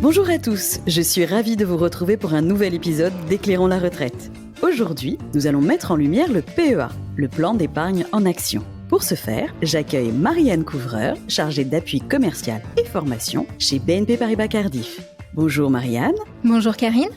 Bonjour à tous, je suis ravie de vous retrouver pour un nouvel épisode d'Éclairons la retraite. Aujourd'hui, nous allons mettre en lumière le PEA, le plan d'épargne en action. Pour ce faire, j'accueille Marianne Couvreur, chargée d'appui commercial et formation chez BNP Paribas Cardiff. Bonjour Marianne. Bonjour Karine.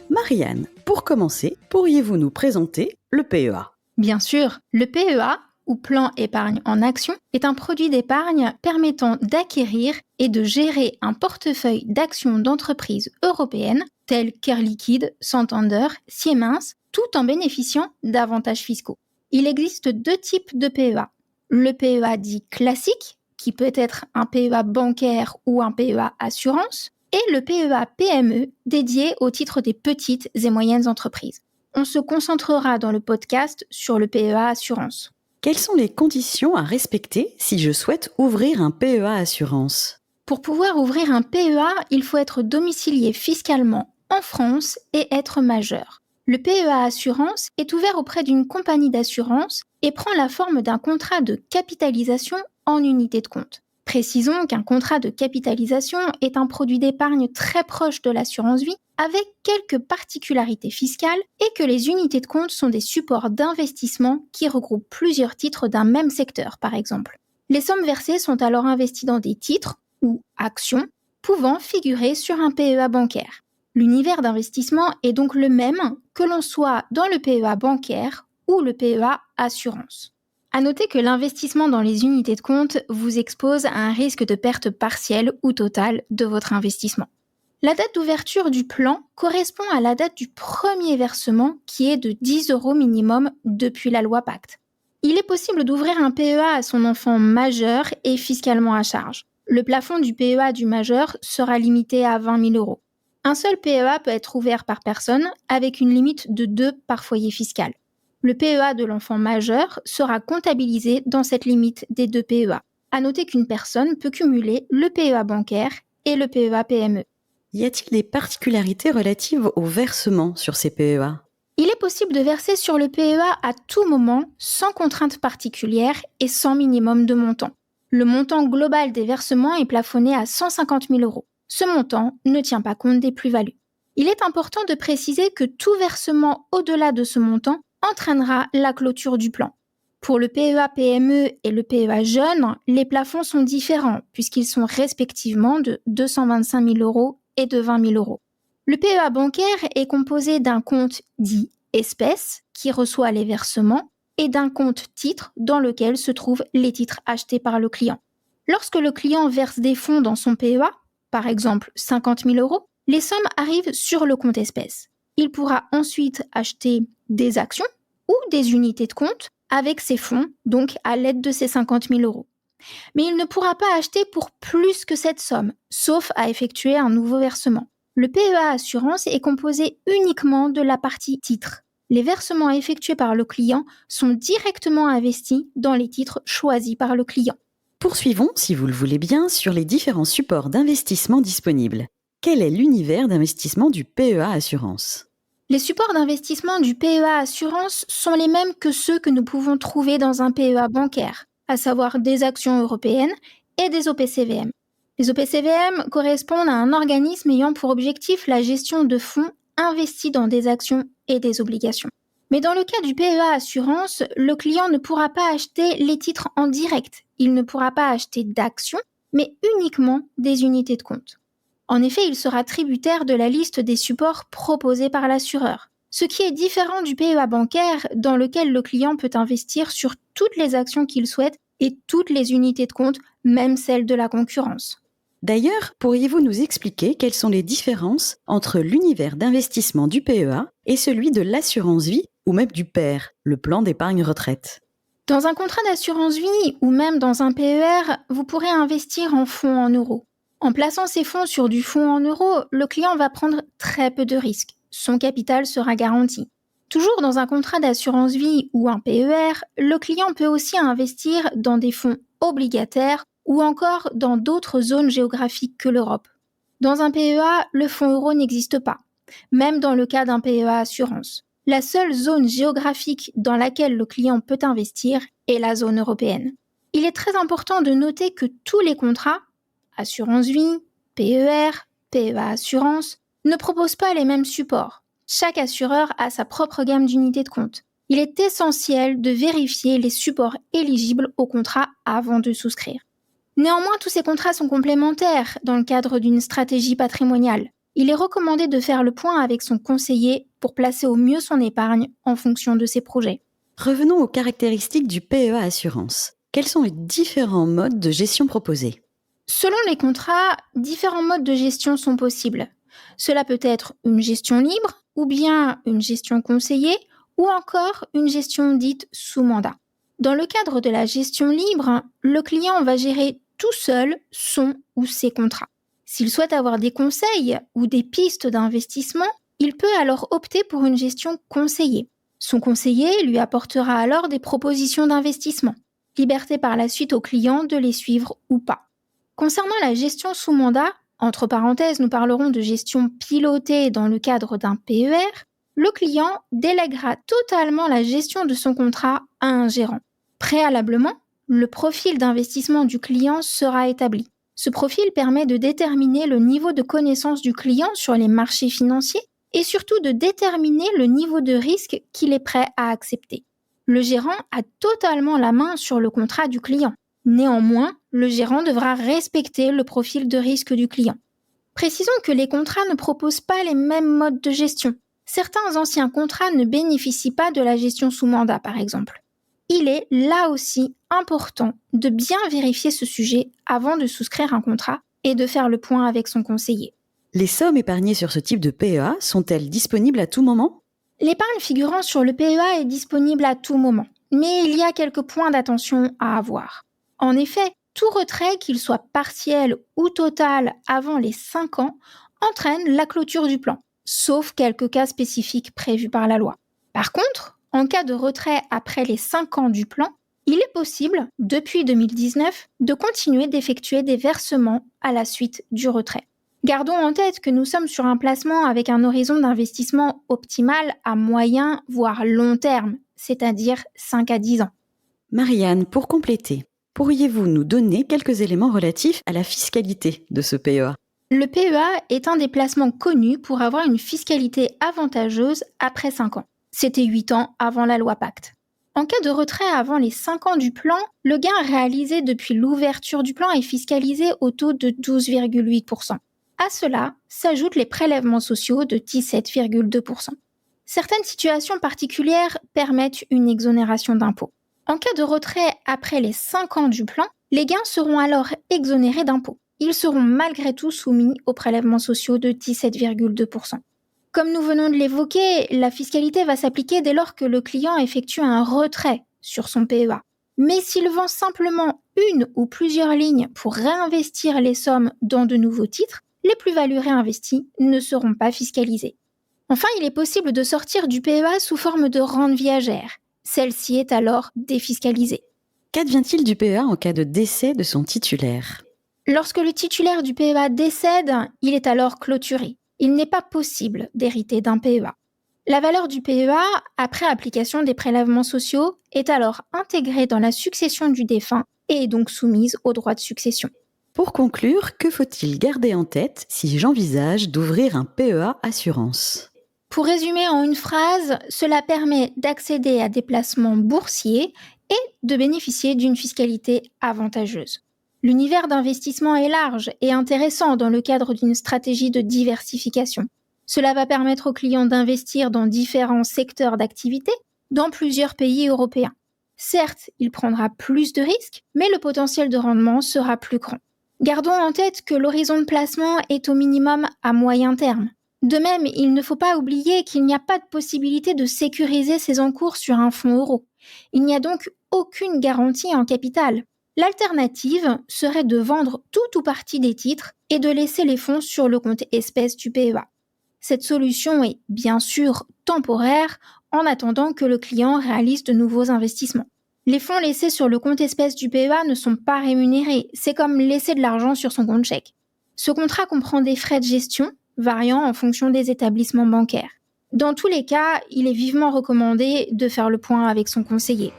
Marianne, pour commencer, pourriez-vous nous présenter le PEA ? Bien sûr, le PEA, ou plan épargne en action, est un produit d'épargne permettant d'acquérir et de gérer un portefeuille d'actions d'entreprises européennes telles qu'Air Liquide, Santander, Siemens, tout en bénéficiant d'avantages fiscaux. Il existe deux types de PEA. Le PEA dit classique, qui peut être un PEA bancaire ou un PEA assurance, et le PEA PME, dédié au titre des petites et moyennes entreprises. On se concentrera dans le podcast sur le PEA assurance. Quelles sont les conditions à respecter si je souhaite ouvrir un PEA assurance ? Pour pouvoir ouvrir un PEA, il faut être domicilié fiscalement en France et être majeur. Le PEA assurance est ouvert auprès d'une compagnie d'assurance et prend la forme d'un contrat de capitalisation en unité de compte. Précisons qu'un contrat de capitalisation est un produit d'épargne très proche de l'assurance vie avec quelques particularités fiscales et que les unités de compte sont des supports d'investissement qui regroupent plusieurs titres d'un même secteur par exemple. Les sommes versées sont alors investies dans des titres ou actions pouvant figurer sur un PEA bancaire. L'univers d'investissement est donc le même que l'on soit dans le PEA bancaire ou le PEA assurance. À noter que l'investissement dans les unités de compte vous expose à un risque de perte partielle ou totale de votre investissement. La date d'ouverture du plan correspond à la date du premier versement qui est de 10 € minimum depuis la loi Pacte. Il est possible d'ouvrir un PEA à son enfant majeur et fiscalement à charge. Le plafond du PEA du majeur sera limité à 20 000 €. Un seul PEA peut être ouvert par personne avec une limite de 2 par foyer fiscal. Le PEA de l'enfant majeur sera comptabilisé dans cette limite des 2 PEA. À noter qu'une personne peut cumuler le PEA bancaire et le PEA PME. Y a-t-il des particularités relatives au versement sur ces PEA ? Il est possible de verser sur le PEA à tout moment, sans contrainte particulière et sans minimum de montant. Le montant global des versements est plafonné à 150 000 €. Ce montant ne tient pas compte des plus-values. Il est important de préciser que tout versement au-delà de ce montant entraînera la clôture du plan. Pour le PEA PME et le PEA jeune, les plafonds sont différents puisqu'ils sont respectivement de 225 000 € et de 20 000 €. Le PEA bancaire est composé d'un compte dit espèce qui reçoit les versements et d'un compte titre dans lequel se trouvent les titres achetés par le client. Lorsque le client verse des fonds dans son PEA, par exemple 50 000 €, les sommes arrivent sur le compte espèce. Il pourra ensuite acheter des actions ou des unités de compte avec ces fonds, donc à l'aide de ces 50 000 €. Mais il ne pourra pas acheter pour plus que cette somme, sauf à effectuer un nouveau versement. Le PEA assurance est composé uniquement de la partie titres. Les versements effectués par le client sont directement investis dans les titres choisis par le client. Poursuivons, si vous le voulez bien, sur les différents supports d'investissement disponibles. Quel est l'univers d'investissement du PEA assurance ? Les supports d'investissement du PEA assurance sont les mêmes que ceux que nous pouvons trouver dans un PEA bancaire, à savoir des actions européennes et des OPCVM. Les OPCVM correspondent à un organisme ayant pour objectif la gestion de fonds investis dans des actions et des obligations. Mais dans le cas du PEA assurance, le client ne pourra pas acheter les titres en direct. Il ne pourra pas acheter d'actions, mais uniquement des unités de compte. En effet, il sera tributaire de la liste des supports proposés par l'assureur. Ce qui est différent du PEA bancaire dans lequel le client peut investir sur toutes les actions qu'il souhaite et toutes les unités de compte, même celles de la concurrence. D'ailleurs, pourriez-vous nous expliquer quelles sont les différences entre l'univers d'investissement du PEA et celui de l'assurance vie ou même du PER, le plan d'épargne retraite ? Dans un contrat d'assurance vie ou même dans un PER, vous pourrez investir en fonds en euros. En plaçant ces fonds sur du fonds en euros, le client va prendre très peu de risques. Son capital sera garanti. Toujours dans un contrat d'assurance vie ou un PER, le client peut aussi investir dans des fonds obligataires ou encore dans d'autres zones géographiques que l'Europe. Dans un PEA, le fonds euro n'existe pas, même dans le cas d'un PEA assurance. La seule zone géographique dans laquelle le client peut investir est la zone européenne. Il est très important de noter que tous les contrats, assurance vie, PER, PEA Assurance, ne proposent pas les mêmes supports. Chaque assureur a sa propre gamme d'unités de compte. Il est essentiel de vérifier les supports éligibles au contrat avant de souscrire. Néanmoins, tous ces contrats sont complémentaires dans le cadre d'une stratégie patrimoniale. Il est recommandé de faire le point avec son conseiller pour placer au mieux son épargne en fonction de ses projets. Revenons aux caractéristiques du PEA Assurance. Quels sont les différents modes de gestion proposés ? Selon les contrats, différents modes de gestion sont possibles. Cela peut être une gestion libre, ou bien une gestion conseillée, ou encore une gestion dite sous mandat. Dans le cadre de la gestion libre, le client va gérer tout seul son ou ses contrats. S'il souhaite avoir des conseils ou des pistes d'investissement, il peut alors opter pour une gestion conseillée. Son conseiller lui apportera alors des propositions d'investissement. Liberté par la suite au client de les suivre ou pas. Concernant la gestion sous mandat, entre parenthèses, nous parlerons de gestion pilotée dans le cadre d'un PER, le client délèguera totalement la gestion de son contrat à un gérant. Préalablement, le profil d'investissement du client sera établi. Ce profil permet de déterminer le niveau de connaissance du client sur les marchés financiers et surtout de déterminer le niveau de risque qu'il est prêt à accepter. Le gérant a totalement la main sur le contrat du client. Néanmoins, le gérant devra respecter le profil de risque du client. Précisons que les contrats ne proposent pas les mêmes modes de gestion. Certains anciens contrats ne bénéficient pas de la gestion sous mandat, par exemple. Il est là aussi important de bien vérifier ce sujet avant de souscrire un contrat et de faire le point avec son conseiller. Les sommes épargnées sur ce type de PEA sont-elles disponibles à tout moment ? L'épargne figurant sur le PEA est disponible à tout moment, mais il y a quelques points d'attention à avoir. En effet, tout retrait, qu'il soit partiel ou total avant les 5 ans, entraîne la clôture du plan, sauf quelques cas spécifiques prévus par la loi. Par contre, en cas de retrait après les 5 ans du plan, il est possible, depuis 2019, de continuer d'effectuer des versements à la suite du retrait. Gardons en tête que nous sommes sur un placement avec un horizon d'investissement optimal à moyen, voire long terme, c'est-à-dire 5 à 10 ans. Marianne, pour compléter, pourriez-vous nous donner quelques éléments relatifs à la fiscalité de ce PEA ? Le PEA est un des placements connus pour avoir une fiscalité avantageuse après 5 ans. C'était 8 ans avant la loi Pacte. En cas de retrait avant les 5 ans du plan, le gain réalisé depuis l'ouverture du plan est fiscalisé au taux de 12,8%. À cela s'ajoutent les prélèvements sociaux de 17,2%. Certaines situations particulières permettent une exonération d'impôt. En cas de retrait après les 5 ans du plan, les gains seront alors exonérés d'impôt. Ils seront malgré tout soumis aux prélèvements sociaux de 17,2%. Comme nous venons de l'évoquer, la fiscalité va s'appliquer dès lors que le client effectue un retrait sur son PEA. Mais s'il vend simplement une ou plusieurs lignes pour réinvestir les sommes dans de nouveaux titres, les plus-values réinvesties ne seront pas fiscalisées. Enfin, il est possible de sortir du PEA sous forme de rente viagère. Celle-ci est alors défiscalisée. Qu'advient-il du PEA en cas de décès de son titulaire ? Lorsque le titulaire du PEA décède, il est alors clôturé. Il n'est pas possible d'hériter d'un PEA. La valeur du PEA, après application des prélèvements sociaux, est alors intégrée dans la succession du défunt et est donc soumise aux droits de succession. Pour conclure, que faut-il garder en tête si j'envisage d'ouvrir un PEA Assurance ? Pour résumer en une phrase, cela permet d'accéder à des placements boursiers et de bénéficier d'une fiscalité avantageuse. L'univers d'investissement est large et intéressant dans le cadre d'une stratégie de diversification. Cela va permettre aux clients d'investir dans différents secteurs d'activité dans plusieurs pays européens. Certes, il prendra plus de risques, mais le potentiel de rendement sera plus grand. Gardons en tête que l'horizon de placement est au minimum à moyen terme. De même, il ne faut pas oublier qu'il n'y a pas de possibilité de sécuriser ses encours sur un fonds euro. Il n'y a donc aucune garantie en capital. L'alternative serait de vendre tout ou partie des titres et de laisser les fonds sur le compte espèces du PEA. Cette solution est bien sûr temporaire en attendant que le client réalise de nouveaux investissements. Les fonds laissés sur le compte espèces du PEA ne sont pas rémunérés, c'est comme laisser de l'argent sur son compte chèque. Ce contrat comprend des frais de gestion variant en fonction des établissements bancaires. Dans tous les cas, il est vivement recommandé de faire le point avec son conseiller.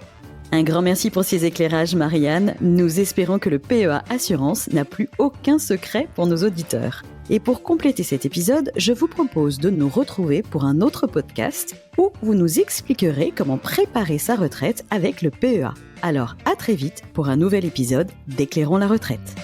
Un grand merci pour ces éclairages, Marianne. Nous espérons que le PEA Assurance n'a plus aucun secret pour nos auditeurs. Et pour compléter cet épisode, je vous propose de nous retrouver pour un autre podcast où vous nous expliquerez comment préparer sa retraite avec le PEA. Alors à très vite pour un nouvel épisode d'Éclairons la retraite.